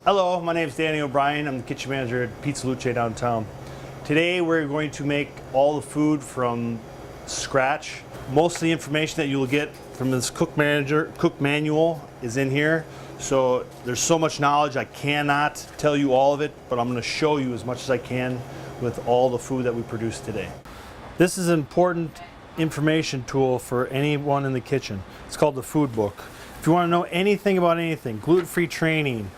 Hello, my name is Danny O'Brien. I'm the kitchen manager at Pizza Luce downtown. Today we're going to make all the food from scratch. Most of the information that you'll get from this cook manual is in here. So there's so much knowledge, I cannot tell you all of it, but I'm going to show you as much as I can with all the food that we produce today. This is an important information tool for anyone in the kitchen. It's called the food book. If you want to know anything about anything, gluten-free training,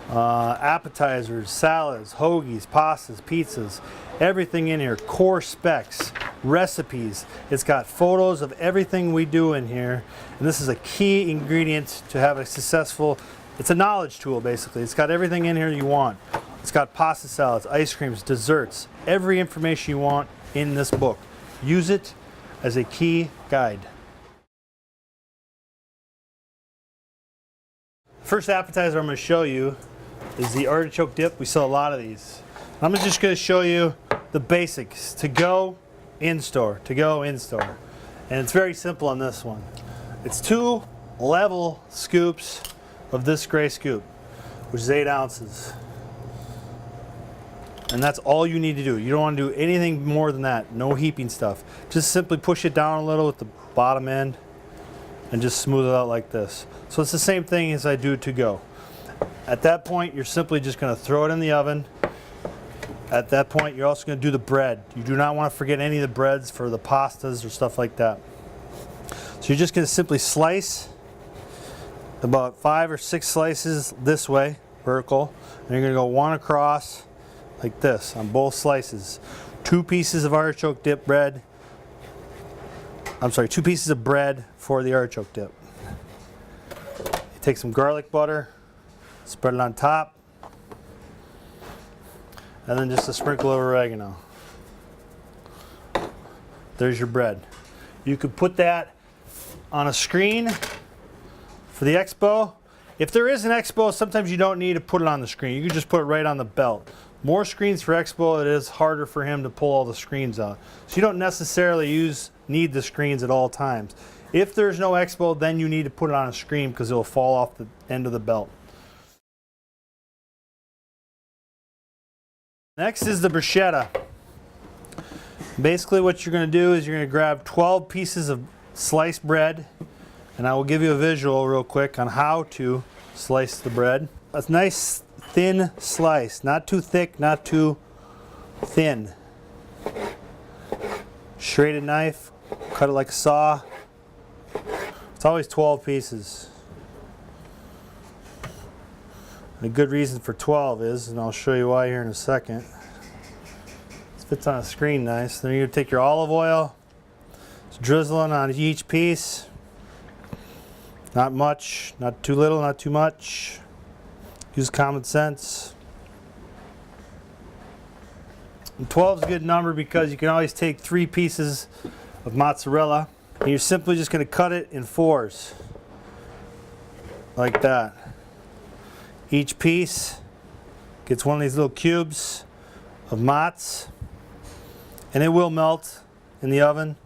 appetizers, salads, hoagies, pastas, pizzas, everything in here, core specs, recipes. It's got photos of everything we do in here, and this is a key ingredient to have a successful, it's a knowledge tool basically. It's got everything in here you want. It's got pasta salads, ice creams, desserts, every information you want in this book. Use it as a key guide. First appetizer I'm going to show you is the artichoke dip. We sell a lot of these. I'm just going to show you the basics. To go, in store. To go, in store. And it's very simple on this one. It's 2 level scoops of this gray scoop, which is 8 ounces. And that's all you need to do. You don't want to do anything more than that. No heaping stuff. Just simply push it down a little with the bottom end and just smooth it out like this. So it's the same thing as I do to go. At that point, you're simply just going to throw it in the oven. At that point, you're also going to do the bread. You do not want to forget any of the breads for the pastas or stuff like that. So you're just going to simply slice about 5 or 6 slices this way, vertical, and you're going to go one across like this on both slices. 2 pieces of artichoke dip bread. I'm sorry, 2 pieces of bread for the artichoke dip. You take some garlic butter, spread it on top, and then just a sprinkle of oregano. There's your bread. You could put that on a screen for the expo. If there is an expo, sometimes you don't need to put it on the screen. You can just put it right on the belt. More screens for expo, it is harder for him to pull all the screens out. So you don't necessarily need the screens at all times. If there's no expo, then you need to put it on a screen because it will fall off the end of the belt. Next is the bruschetta. Basically what you're going to do is you're going to grab 12 pieces of sliced bread, and I will give you a visual real quick on how to slice the bread. A nice thin slice, not too thick, not too thin. Serrated knife, cut it like a saw. It's always 12 pieces. And a good reason for 12 is, and I'll show you why here in a second. This fits on a screen nice. Then you're going to take your olive oil, just drizzling on each piece. Not much, not too little, not too much. Use common sense. And 12 is a good number because you can always take 3 pieces of mozzarella and you're simply just going to cut it in 4s. Like that. Each piece gets one of these little cubes of mozz, and it will melt in the oven.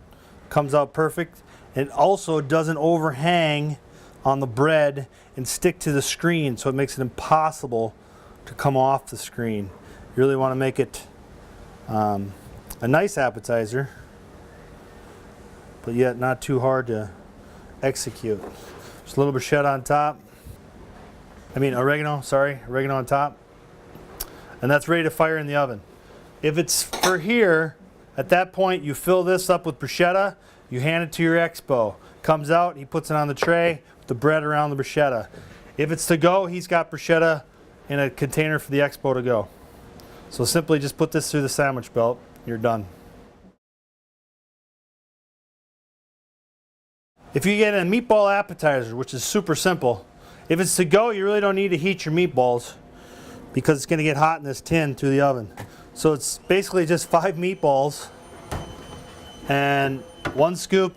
Comes out perfect. It also doesn't overhang on the bread and stick to the screen, so it makes it impossible to come off the screen. You really want to make it a nice appetizer, but yet not too hard to execute. Just a little bruschetta on top. Oregano on top. And that's ready to fire in the oven. If it's for here, at that point you fill this up with bruschetta, you hand it to your expo. Comes out, he puts it on the tray with the bread around the bruschetta. If it's to go, he's got bruschetta in a container for the expo to go. So simply just put this through the sandwich belt, you're done. If you get a meatball appetizer, which is super simple, if it's to go, you really don't need to heat your meatballs because it's going to get hot in this tin through the oven. So it's basically just 5 meatballs and 1 scoop,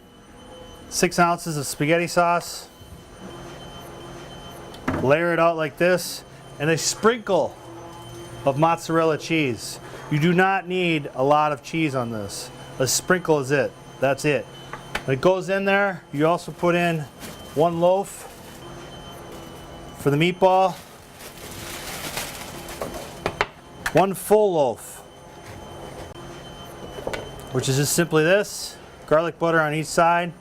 6 ounces of spaghetti sauce. Layer it out like this, and a sprinkle of mozzarella cheese. You do not need a lot of cheese on this. A sprinkle is it. That's it. When it goes in there, you also put in 1 loaf for the meatball, 1 full loaf, which is just simply this: garlic butter on each side.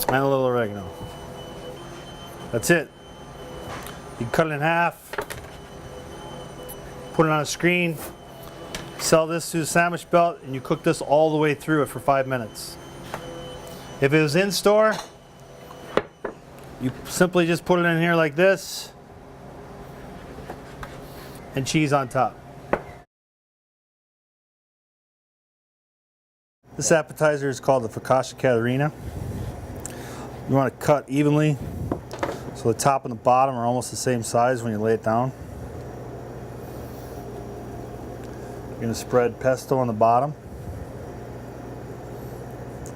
And a little oregano. That's it. You cut it in half, put it on a screen, sell this to the sandwich belt, and you cook this all the way through it for 5 minutes. If it was in store, you simply just put it in here like this, and cheese on top. This appetizer is called the focaccia Catarina. You want to cut evenly so the top and the bottom are almost the same size when you lay it down. You're going to spread pesto on the bottom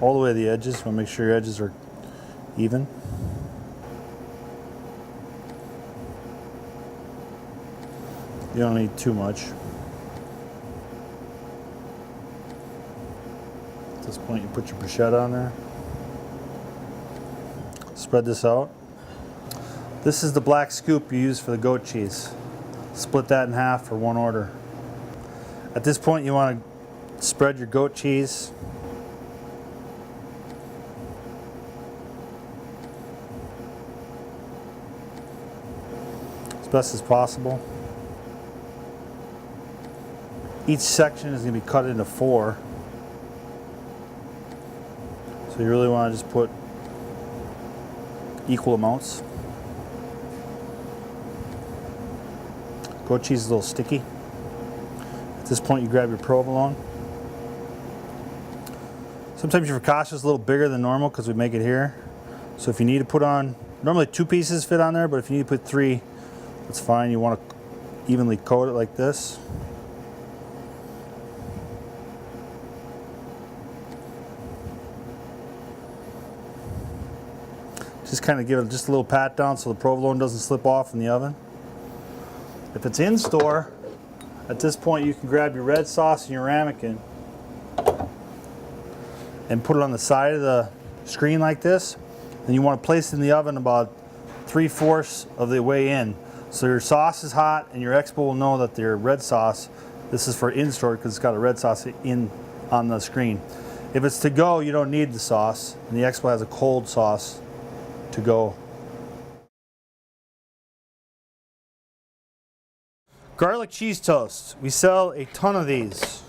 all the way to the edges. You want to make sure your edges are even. You don't need too much. At this point, you put your bruschetta on there. Spread this out. This is the black scoop you use for the goat cheese. Split that in half for one order. At this point, you want to spread your goat cheese. As best as possible. Each section is going to be cut into 4. So you really want to just put equal amounts. Goat cheese is a little sticky. At this point, you grab your provolone. Sometimes your focaccia is a little bigger than normal because we make it here. So if you need to put on, normally 2 pieces fit on there, but if you need to put 3, that's fine. You want to evenly coat it like this. Just kind of give it just a little pat down so the provolone doesn't slip off in the oven. If it's in store, at this point you can grab your red sauce and your ramekin and put it on the side of the screen like this. Then you want to place it in the oven about 3/4 of the way in. So your sauce is hot and your expo will know that your red sauce, this is for in-store because it's got a red sauce in on the screen. If it's to go, you don't need the sauce, and the expo has a cold sauce to go. Garlic cheese toast. We sell a ton of these.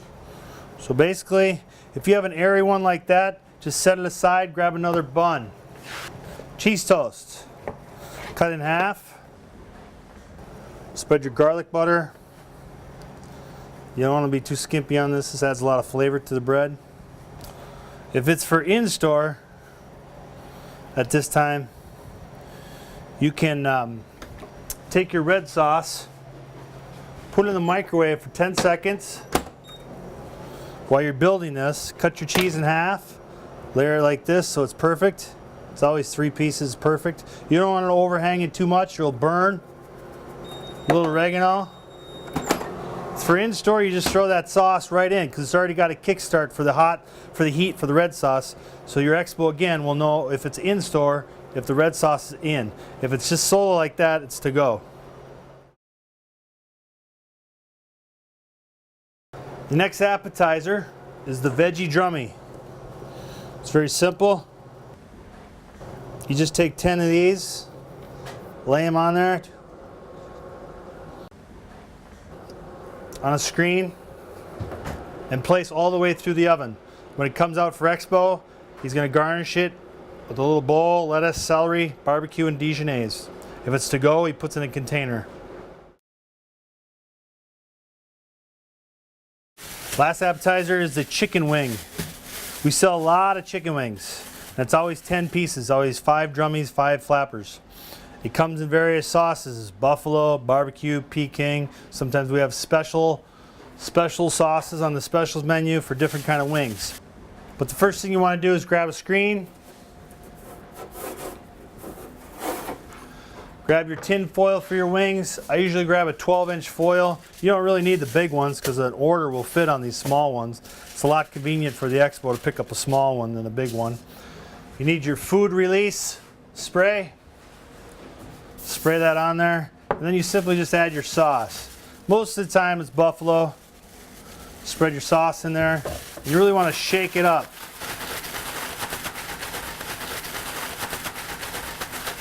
So basically, if you have an airy one like that, just set it aside, grab another bun. Cheese toast. Cut in half. Spread your garlic butter. You don't want to be too skimpy on this. This adds a lot of flavor to the bread. If it's for in-store, at this time, you can take your red sauce, put it in the microwave for 10 seconds. While you're building this, cut your cheese in half, layer it like this so it's perfect. It's always 3 pieces perfect. You don't want it overhanging too much or it'll burn. A little oregano. For in-store, you just throw that sauce right in because it's already got a kickstart for the heat for the red sauce. So your expo again will know if it's in-store, if the red sauce is in. If it's just solo like that, it's to go. The next appetizer is the veggie drummy. It's very simple. You just take 10 of these, lay them on there on a screen, and place all the way through the oven. When it comes out for expo, he's going to garnish it with a little bowl, lettuce, celery, barbecue, and Dijonnaise. If it's to go, he puts it in a container. Last appetizer is the chicken wing. We sell a lot of chicken wings. And it's always 10 pieces, always 5 drummies, 5 flappers. It comes in various sauces: buffalo, barbecue, Peking. Sometimes we have special sauces on the specials menu for different kind of wings. But the first thing you want to do is grab a screen, grab your tin foil for your wings. I usually grab a 12-inch foil. You don't really need the big ones because an order will fit on these small ones. It's a lot convenient for the expo to pick up a small one than a big one. You need your food release spray. Spray that on there, and then you simply just add your sauce. Most of the time it's buffalo. Spread your sauce in there. You really want to shake it up.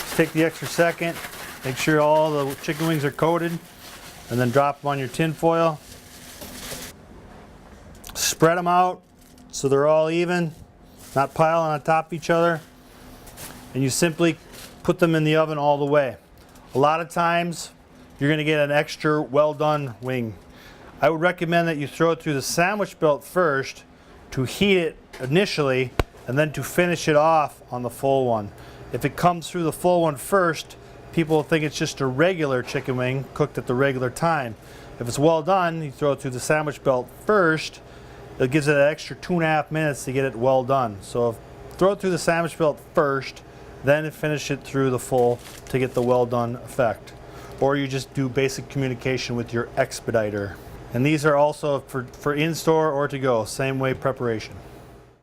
Just take the extra second, make sure all the chicken wings are coated, and then drop them on your tin foil. Spread them out so they're all even, not piling on top of each other. And you simply put them in the oven all the way. A lot of times you're going to get an extra well done wing. I would recommend that you throw it through the sandwich belt first to heat it initially, and then to finish it off on the full one. If it comes through the full one first, people will think it's just a regular chicken wing cooked at the regular time. If it's well done, you throw it through the sandwich belt first. It gives it an extra 2.5 minutes to get it well done. So throw it through the sandwich belt first, then finish it through the full to get the well done effect. Or you just do basic communication with your expediter. And these are also for in-store or to go, same way preparation.